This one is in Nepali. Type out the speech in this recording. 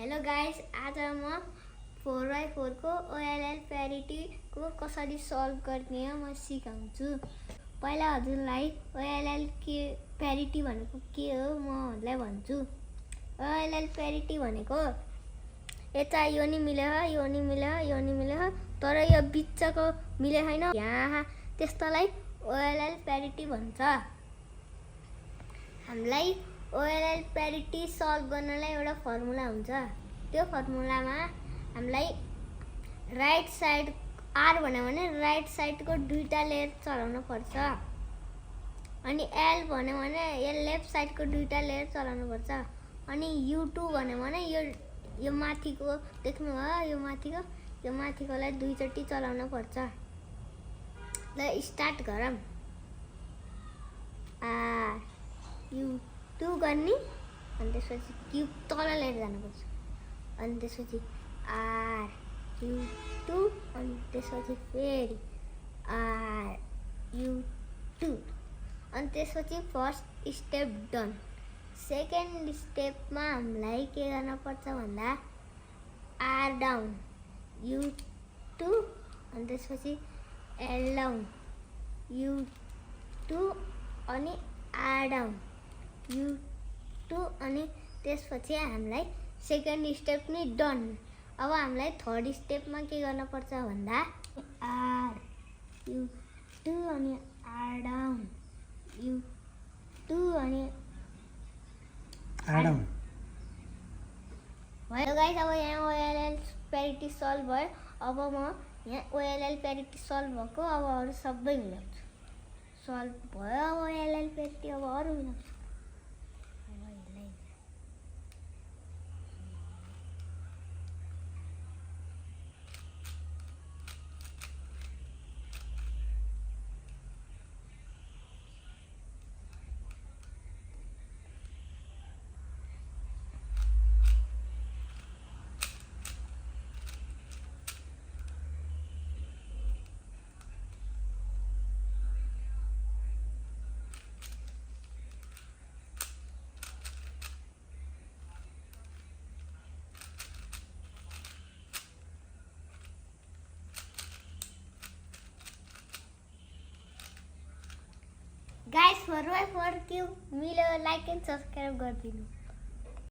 हेलो गाइस, आज म 4x4 को OLL प्यारिटी को कसरी सल्भ गर्ने हो म सिकाउँछु। पहिला हजुरलाई OLL के प्यारिटी भनेको के हो म हजुरलाई भन्छु। OLL प्यारिटी भनेको यता यो नि मिल्यो, यो नि मिल्यो, यो नि मिल्यो, तर यो बिचको मिल्यो छैन, यहाँ त्यस्तोलाई OLL प्यारिटी भन्छ। हामीलाई OLL प्यारिटी सल्भ गर्नलाई एउटा फर्मुला हुन्छ। त्यो फर्मुलामा हामीलाई राइट साइड R भन्यो भने राइट साइडको दुईटा लेयर चलाउनु पर्छ, अनि L भन्यो भने यो लेफ्ट साइडको दुईटा लेयर चलाउनु पर्छ, अनि U2 भन्यो भने यो माथिको देख्नुभयो, यो माथिकोलाई दुईचोटि चलाउनु पर्छ। ल स्टार्ट गरौँ। U2 गर्ने, अनि त्यसपछि क्युब तल लिएर जानुपर्छ, अनि त्यसपछि R U2, अनि त्यसपछि फेरि R U2, अनि त्यसपछि फर्स्ट स्टेप डन। सेकेन्ड स्टेपमा हामीलाई के गर्नुपर्छ भन्दा R डाउन U2, अनि त्यसपछि L डाउन U2, अनि R डाउन U2, अनि त्यसपछि हामीलाई सेकेन्ड स्टेप नि डन। अब हामीलाई थर्ड स्टेपमा के गर्नुपर्छ भन्दा R U2, अनि R डाउन U2, अनि R डाउन भयो गाइस। अब यहाँ OLL प्यारिटी सल्भ भयो। अब म यहाँ OLL प्यारिटी सल्भ भएको, अब अरू सबै मिलाउँछु। सल्भ भयो अब OLL प्यारिटी, अब अरू मिलाउँछु। गाइस, 4x4 क्युब मिल्यो, लाइक एन्ड सब्सक्राइब गरिदिनु।